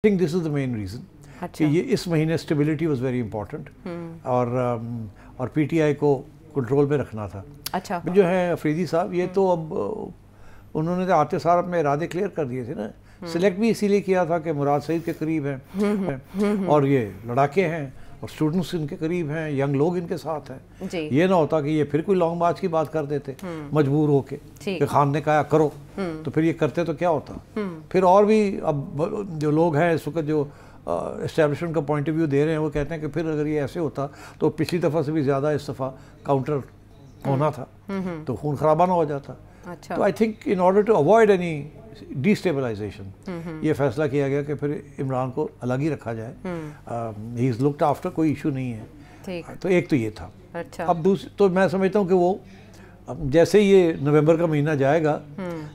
think this is the main reason کہ یہ اس مہینے اسٹیبلٹی واز ویری امپورٹنٹ اور پی ٹی آئی کو کنٹرول میں رکھنا تھا. اچھا جو ہے افریدی صاحب یہ تو اب انہوں نے آتے سال اپنے ارادے کلیئر کر دیے تھے نا. سلیکٹ بھی اسی لیے کیا تھا کہ مراد سعید کے قریب ہیں اور یہ لڑاکے ہیں اور اسٹوڈنٹس ان کے قریب ہیں, ینگ لوگ ان کے ساتھ ہیں. یہ نہ ہوتا کہ یہ پھر کوئی لانگ مارچ کی بات کر دیتے مجبور ہو کے کہ خان نے کہا کرو, تو پھر یہ کرتے تو کیا ہوتا. پھر اور بھی اب جو لوگ ہیں اس وقت جو اسٹیبلشمنٹ کا پوائنٹ آف ویو دے رہے ہیں وہ کہتے ہیں کہ پھر اگر یہ ایسے ہوتا تو پچھلی دفعہ سے بھی زیادہ اس دفعہ کاؤنٹر ہونا تھا تو خون خرابہ نہ ہو جاتا. تو I think in order to avoid any destabilization یہ فیصلہ کیا گیا کہ پھر عمران کو الگ ہی رکھا جائے. ہی از لکڈ آفٹر, کوئی ایشو نہیں ہے. تو ایک تو یہ تھا. اب دوسری تو میں سمجھتا ہوں کہ وہ جیسے یہ نومبر کا مہینہ جائے گا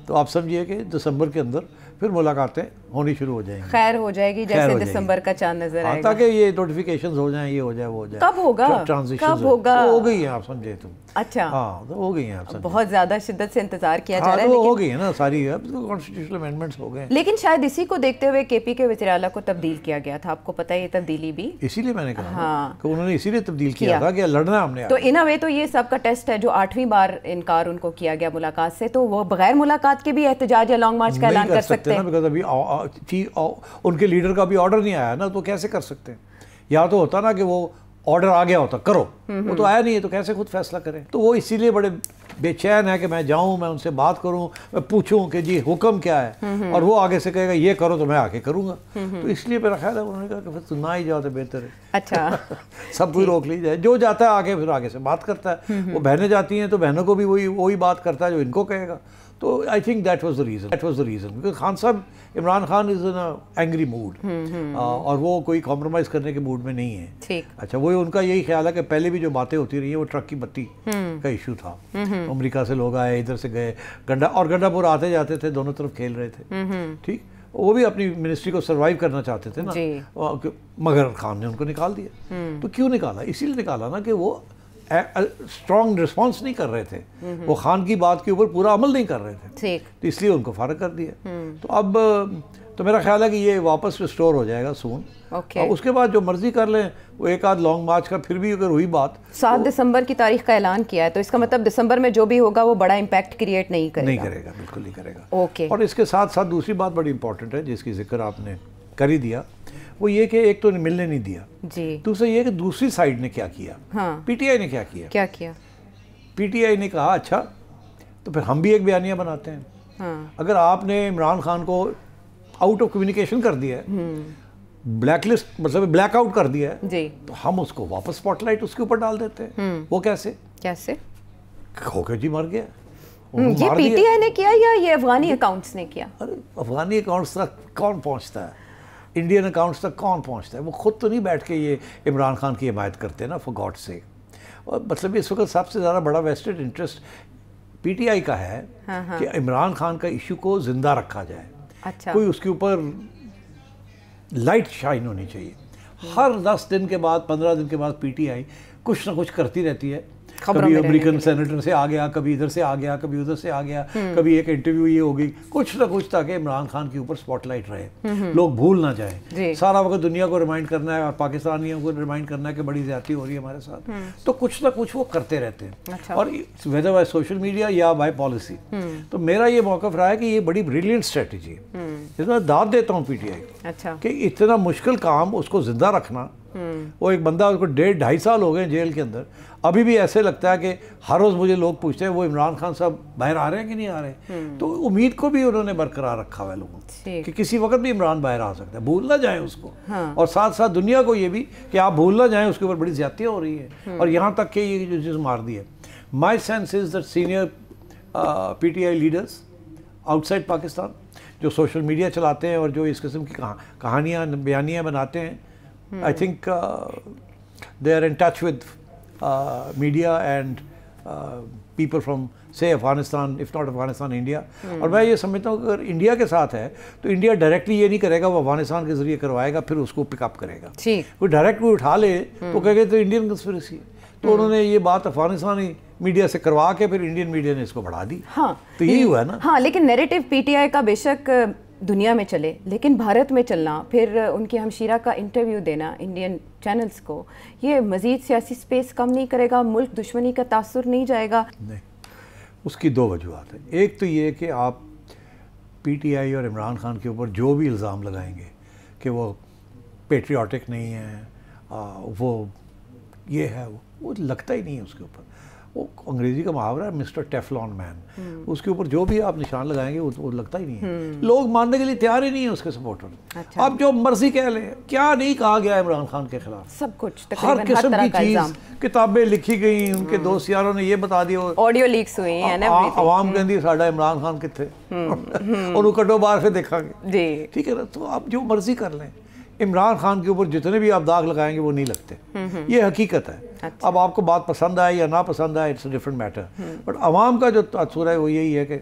تو آپ سمجھیے کہ دسمبر کے اندر پھر ملاقاتیں ہونی شروع ہو جائیں گی. خیر ہو جائے گی جیسے دسمبر کا چاند نظر آئے گا, تاکہ یہ نوٹیفیکیشنز ہو جائیں, یہ ہو جائے وہ ہو جائے. کب ہوگا, کب ہوگا؟ ہو گئی ہیں آپ سمجھے تم. اچھا ہاں تو ہو گئی ہیں آپ سمجھے. بہت زیادہ شدت سے انتظار کیا جا رہا ہے. ہو گئی ہیں نا ساری کانسٹیٹیوشنل امینڈمنٹس ہو گئے. لیکن شاید اسی کو دیکھتے ہوئے کے پی کے وزیر اعلیٰ کو تبدیل کیا گیا تھا. آپ کو پتہ ہے یہ تبدیلی بھی اسی لیے میں نے کہا کہ انہوں نے اسی لیے تبدیل کیا تھا کہ لڑنا ہم نے. تو ان اے وے تو یہ سب کا ٹیسٹ ہے جو 8ویں بار انکار ان کو کیا گیا ملاقات سے, تو وہ بغیر ملاقات کے بھی احتجاج یا لانگ مارچ کا اعلان کر سکتے ہیں. بیکاز ابھی ان کے لیڈر کا بھی آرڈر نہیں آیا نا, تو کیسے کر سکتے ہیں. یا تو ہوتا نا کہ وہ آرڈر آ گیا ہوتا کرو, وہ تو آیا نہیں ہے تو کیسے خود فیصلہ کریں. تو وہ اسی لیے بڑے بے چین ہے کہ میں جاؤں, میں ان سے بات کروں, میں پوچھوں کہ جی حکم کیا ہے, اور وہ آگے سے کہے گا یہ کرو تو میں آ کے کروں گا. تو اس لیے میرا خیال ہے انہوں نے کہا کہ پھر تو نہ ہی جاؤ تو بہتر ہے. اچھا سب کوئی روک لی جائے, جو جاتا ہے آگے پھر آگے سے بات کرتا ہے. وہ بہنیں جاتی ہیں تو بہنوں کو بھی وہی بات کرتا ہے جو ان کو کہے گا. تو I think that was the reason because Khan صاحب, عمران خان از ان اینگری موڈ اور وہ کوئی کمپرومائز کرنے کے موڈ میں نہیں ہے. اچھا وہ ان کا یہی خیال ہے کہ پہلے بھی جو باتیں ہوتی رہی ہیں وہ ٹرک کی بتی کا ایشو تھا. امریکہ سے لوگ آئے, ادھر سے گئے, گنڈا پور آتے جاتے تھے, دونوں طرف کھیل رہے تھے. ٹھیک, وہ بھی اپنی منسٹری کو سروائیو کرنا چاہتے تھے نا, مگر خان نے ان کو نکال دیا. تو کیوں نکالا؟ اسی لیے نکالا نا کہ وہ اسٹرانگ رسپانس نہیں کر رہے تھے, وہ خان کی بات کے اوپر پورا عمل نہیں کر رہے تھے, تو اس لیے ان کو فارغ کر دیا. تو اب تو میرا خیال ہے کہ یہ واپس ریسٹور ہو جائے گا سون. اور اس کے بعد جو مرضی کر لیں, وہ ایک آدھ لانگ مارچ کا پھر بھی اگر ہوئی بات. 7 دسمبر کی تاریخ کا اعلان کیا ہے, تو اس کا مطلب دسمبر میں جو بھی ہوگا وہ بڑا امپیکٹ کریٹ نہیں کرے گا. نہیں کرے گا, بالکل نہیں کرے گا. اور اس کے ساتھ ساتھ دوسری بات بڑی امپورٹنٹ ہے جس کی ذکر آپ نے کر ہی دیا, وہ یہ کہ ایک تو ملنے نہیں دیا, دوسرا یہ کہ دوسری سائیڈ نے کیا کیا. پی ٹی آئی نے کیا کیا. پی ٹی آئی نے کہا اچھا تو پھر ہم بھی ایک بیانیہ بناتے ہیں. اگر آپ نے عمران خان کو آؤٹ آف کمیونیکیشن کر دیا ہے, بلیک لسٹ مطلب بلیک آؤٹ کر دیا ہے, تو ہم اس کو واپس اسپاٹ لائٹ اس کے اوپر ڈال دیتے ہیں. وہ کیسے ہو کے جی مر گیا. یہ پی ٹی آئی نے کیا یا یہ افغانی اکاؤنٹس نے کیا؟ ارے افغانی اکاؤنٹس تک کون پہنچتا ہے, انڈین اکاؤنٹس تک کون پہنچتا ہے. وہ خود تو نہیں بیٹھ کے یہ عمران خان کی حمایت کرتے نا فار گاڈ سیک. اور مطلب اس وقت سب سے زیادہ بڑا vested interest P T I کا ہے کہ عمران خان کا ایشو کو زندہ رکھا جائے. کوئی اس کے اوپر لائٹ شائن ہونی چاہیے. ہر 10 دن کے بعد 15 دن کے بعد پی ٹی آئی کچھ نہ کچھ کرتی رہتی ہے. کبھی امریکن سینیٹر سے آ گیا, کبھی ادھر سے آ گیا, کبھی ادھر سے آ گیا, کبھی ایک انٹرویو یہ ہو گئی, کچھ نہ کچھ, تاکہ عمران خان کے اوپر اسپاٹ لائٹ رہے, لوگ بھول نہ جائیں. سارا وقت دنیا کو ریمائنڈ کرنا ہے اور پاکستانیوں کو ریمائنڈ کرنا ہے کہ بڑی زیادتی ہو رہی ہے ہمارے ساتھ. تو کچھ نہ کچھ وہ کرتے رہتے ہیں, اور ویدر بائی سوشل میڈیا یا بائی پالیسی. تو میرا یہ موقف رہا ہے کہ یہ بڑی بریلینٹ اسٹریٹجی ہے, جس میں داد دیتا ہوں پی ٹی آئی کہ اتنا مشکل کام اس کو زندہ رکھنا. وہ ایک بندہ اس کو 1.5-2.5 سال ہو گئے جیل کے اندر, ابھی بھی ایسے لگتا ہے کہ ہر روز مجھے لوگ پوچھتے ہیں وہ عمران خان صاحب باہر آ رہے ہیں کہ نہیں آ رہے. تو امید کو بھی انہوں نے برقرار رکھا ہوا ہے لوگوں کہ کسی وقت بھی عمران باہر آ سکتا ہے, بھول نہ جائیں اس کو. اور ساتھ ساتھ دنیا کو یہ بھی کہ آپ بھول نہ جائیں اس کے اوپر بڑی زیادتیاں ہو رہی ہیں, اور یہاں تک کہ یہ جو چیز مار دی ہے. My sense is that senior P T I leaders outside Pakistan جو سوشل میڈیا چلاتے ہیں اور جو اس قسم کی کہانیاں بیانیاں بناتے ہیں, I think they are in touch with media and people from say Afghanistan, if not Afghanistan, India. اور میں یہ سمجھتا ہوں کہ اگر انڈیا کے ساتھ ہے تو انڈیا ڈائریکٹلی یہ نہیں کرے گا, وہ افغانستان کے ذریعے کوائے گا, پھر اس کو پک اپ کرے گا. کوئی ڈائریکٹ کوئی اٹھا لے تو کہے گا تو انڈین کنسپریسی ہے. تو انہوں نے یہ بات افغانستانی میڈیا سے کروا کے پھر انڈین میڈیا نے اس کو بڑھا دی. تو یہی ہوا ہے نا. ہاں لیکن نیریٹو پی ٹی آئی کا بے شک دنیا میں چلے لیکن بھارت میں چلنا، پھر ان کے ہمشیرہ کا انٹرویو دینا انڈین چینلز کو، یہ مزید سیاسی سپیس کم نہیں کرے گا؟ ملک دشمنی کا تاثر نہیں جائے گا؟ نہیں، اس کی دو وجوہات ہیں. ایک تو یہ کہ آپ پی ٹی آئی اور عمران خان کے اوپر جو بھی الزام لگائیں گے کہ وہ پیٹریوٹک نہیں ہے، وہ یہ ہے، وہ لگتا ہی نہیں ہے اس کے اوپر. وہ انگریزی کا محاورہ ہے مسٹر ٹیفلون مین، اس کے اوپر جو بھی آپ نشان لگائیں گے وہ لگتا ہی نہیں ہے. لوگ ماننے کے لیے تیار ہی نہیں ہیں اس کے سپورٹر. آپ جو مرضی کہہ لیں، کیا نہیں کہا گیا عمران خان کے خلاف، سب کچھ ہر قسم کی چیز، کتابیں لکھی گئی، ان کے دوست یاروں نے یہ بتا دیا، آڈیو لیکس ہوئی ہیں، عوام کہندی ساڈا عمران خان کتنے اور کٹو باہر سے دیکھا گے. جی ٹھیک ہے نا. تو آپ جو مرضی کر لیں، عمران خان کے اوپر جتنے بھی آپ داغ لگائیں گے وہ نہیں لگتے. یہ حقیقت ہے. اب آپ کو بات پسند آئے یا نہ پسند آئے، it's a different matter. But عوام کا جو تاثر ہے وہ یہی ہے کہ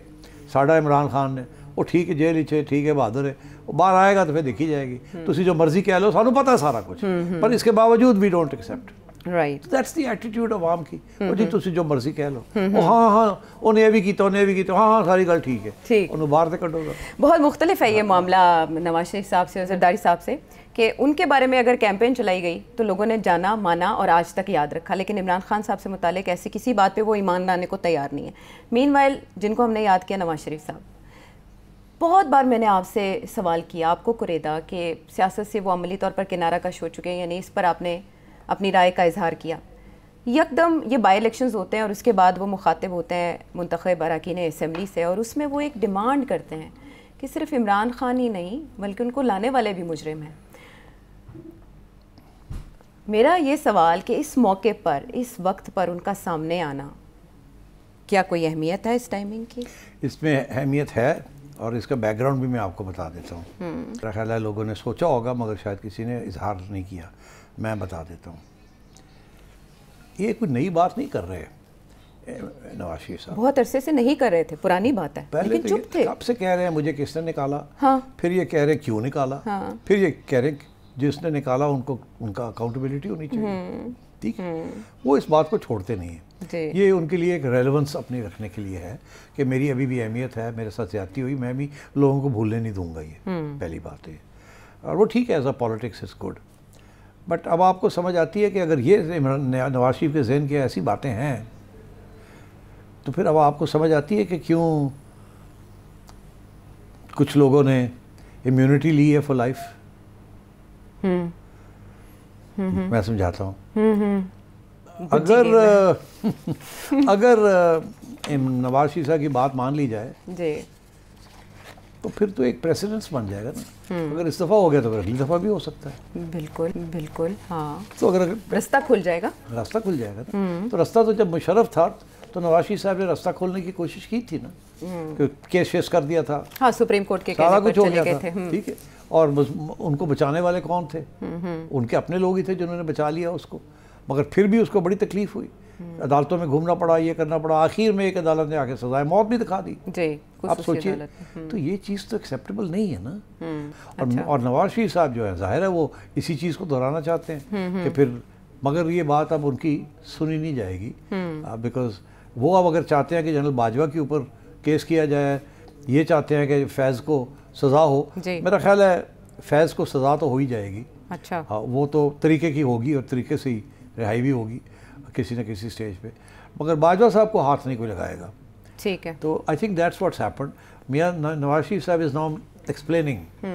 ساڈا عمران خان نے، وہ ٹھیک ہے جیل اچھے، ٹھیک ہے بہادر ہے، وہ باہر آئے گا تو پھر دیکھی جائے گی. تسی جو مرضی کہہ لو، سانوں پتہ ہے سارا کچھ، پر اس کے باوجود we don't accept. Right, that's the attitude عوام کی. جی تسی جو مرضی کہہ لو، ہاں انہیں یہ بھی کیتا، انہیں بھی کیتا، ہاں ساری گل ٹھیک ہے، انہوں باہر سے کٹو گا. بہت مختلف ہے یہ معاملہ نواز شریف صاحب سے اور زرداری صاحب سے، کہ ان کے بارے میں اگر کیمپین چلائی گئی تو لوگوں نے جانا مانا اور آج تک یاد رکھا، لیکن عمران خان صاحب سے متعلق ایسی کسی بات پہ وہ ایمان لانے کو تیار نہیں ہے. مین وائل جن کو ہم نے یاد کیا، نواز شریف صاحب. بہت بار میں نے آپ سے سوال کیا، آپ کو قریدا، کہ سیاست سے وہ عملی طور پر کنارہ کش ہو چکے ہیں، یعنی اس پر آپ نے اپنی رائے کا اظہار کیا. یکدم یہ بائی الیکشنز ہوتے ہیں اور اس کے بعد وہ مخاطب ہوتے ہیں منتخب اراکین اسمبلی سے، اور اس میں وہ ایک ڈیمانڈ کرتے ہیں کہ صرف عمران خان ہی نہیں بلکہ ان کو لانے والے بھی مجرم ہیں. میرا یہ سوال کہ اس موقع پر، اس وقت پر ان کا سامنے آنا، کیا کوئی اہمیت ہے اس ٹائمنگ کی؟ اس میں اہمیت ہے، اور اس کا بیک گراؤنڈ بھی میں آپ کو بتا دیتا ہوں. میرا خیال ہے لوگوں نے سوچا ہوگا مگر شاید کسی نے اظہار نہیں کیا. میں بتا دیتا ہوں. یہ کوئی نئی بات نہیں کر رہے نواز شریف صاحب، بہت عرصے سے نہیں کر رہے تھے، پرانی بات ہے، پہلے لیکن چپ تھے. کب سے کہہ رہے ہیں مجھے کس نے نکالا، ہاں، پھر یہ کہہ رہے ہیں کیوں نکالا، پھر یہ کہہ رہے ہیں جس نے نکالا ان کا اکاؤنٹیبلٹی ہونی چاہیے. ٹھیک ہے، وہ اس بات کو چھوڑتے نہیں ہیں. یہ ان کے لیے ایک ریلیونس اپنی رکھنے کے لیے ہے کہ میری ابھی بھی اہمیت ہے، میرے ساتھ زیادتی ہوئی، میں بھی لوگوں کو بھولنے نہیں دوں گا. یہ پہلی بات ہے، اور وہ ٹھیک ہے، as a politics is good. But اب آپ کو سمجھ آتی ہے کہ اگر یہ نواز شریف کے ذہن کی ایسی باتیں ہیں تو پھر اب آپ کو سمجھ آتی ہے کہ کیوں کچھ لوگوں نے امیونٹی لی ہے فار لائف. میں سمجھاتا ہوں. اگر نواز شریف صاحب کی بات مان لی جائے جی تو پھر تو ایک پریسیڈنس بن جائے گا نا. اگر استعفیٰ ہو گیا تو اگلی دفعہ بھی ہو سکتا ہے. بالکل بالکل، ہاں. تو اگر رستہ کھل جائے گا، راستہ کھل جائے گا نا. تو راستہ تو جب مشرف تھا تو نواز شریف صاحب نے راستہ کھولنے کی کوشش کی تھی نا، کیس فیس کر دیا تھا، ہاں، سپریم کورٹ کے سارا کچھ ہو گیا گئے تھا. تھے. ٹھیک ہے، اور ان کو بچانے والے کون تھے؟ ان کے اپنے لوگ ہی تھے جنہوں نے بچا لیا اس کو. مگر پھر بھی اس کو بڑی تکلیف ہوئی، عدالتوں میں گھومنا پڑا، یہ کرنا پڑا. آخر میں ایک عدالت نے آ کے سزائے موت بھی دکھا دی. جی، آپ سوچیے، تو یہ چیز تو ایکسیپٹیبل نہیں ہے نا. اور نواز شریف صاحب جو ہے، ظاہر ہے وہ اسی چیز کو دہرانا چاہتے ہیں کہ پھر، مگر یہ بات اب ان کی سنی نہیں جائے گی، بیکاز وہ اب اگر چاہتے ہیں کہ جنرل باجوہ کے اوپر کیس کیا جائے، یہ چاہتے ہیں کہ فیض کو سزا ہو. میرا خیال ہے فیض کو سزا تو ہو ہی جائے گی. اچھا، وہ تو طریقے کی ہوگی اور طریقے سے ہی رہائی بھی ہوگی کسی نہ کسی سٹیج پہ، مگر باجوہ صاحب کو ہاتھ نہیں کوئی لگائے گا. ٹھیک ہے. تو I think that's what's happened. Mian Nawaz Sharif صاحب از ناؤ ایکسپلیننگ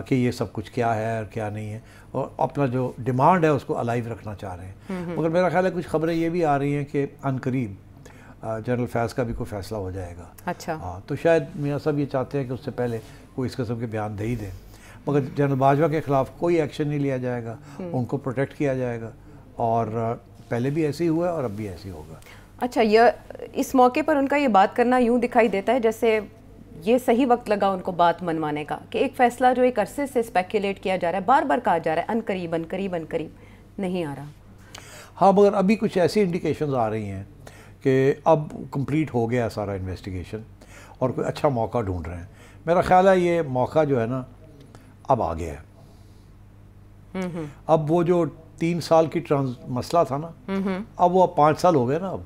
کہ یہ سب کچھ کیا ہے اور کیا نہیں ہے، اور اپنا جو ڈیمانڈ ہے اس کو الائیو رکھنا چاہ رہے ہیں. مگر میرا خیال ہے کچھ خبریں یہ بھی آ رہی ہیں کہ عن قریب جنرل فیض کا بھی کوئی فیصلہ ہو جائے گا. اچھا، ہاں، تو شاید میاں صاحب یہ چاہتے ہیں کہ اس سے پہلے کوئی اس قسم کے بیان دے ہی دیں. مگر جنرل باجوہ کے خلاف کوئی ایکشن نہیں لیا جائے گا، ان کو پروٹیکٹ کیا جائے گا، اور پہلے بھی ایسے ہی ہوا ہے اور اب بھی ایسے ہی ہوگا. اچھا، یہ اس موقع پر ان کا یہ بات کرنا یوں دکھائی دیتا ہے جیسے یہ صحیح وقت لگا ان کو بات منوانے کا، کہ ایک فیصلہ جو ایک عرصے سے اسپیکولیٹ کیا جا رہا ہے، بار بار کہا جا رہا ہے ان قریب ان قریب ان قریب، نہیں آ رہا. ہاں، مگر ابھی کچھ ایسی انڈیکیشنز آ رہی ہیں کہ اب کمپلیٹ ہو گیا سارا انویسٹیگیشن اور کوئی اچھا موقع ڈھونڈ رہے ہیں. میرا خیال ہے یہ موقع جو ہے نا اب آ گیا ہے. اب وہ جو 3 سال کی مسئلہ تھا نا، اب وہ 5 سال ہو گئے نا اب.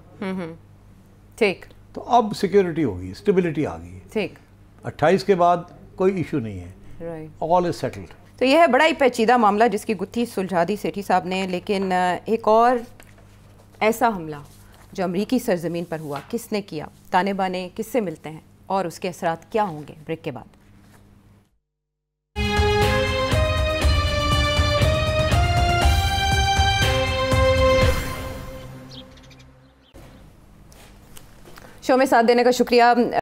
ٹھیک. تو اب سیکیورٹی ہوگی، اسٹیبلٹی آ گئی. ٹھیک. 28 کے بعد کوئی ایشو نہیں ہے, آل از سیٹلڈ. تو یہ ہے بڑا ہی پیچیدہ معاملہ جس کی گتھی سلجھا دی سیٹھی صاحب نے. لیکن ایک اور ایسا حملہ جو امریکی سرزمین پر ہوا, کس نے کیا, تانے بانے کس سے ملتے ہیں, اور اس کے اثرات کیا ہوں گے, بریک کے بعد. شو میں ساتھ دینے کا شکریہ.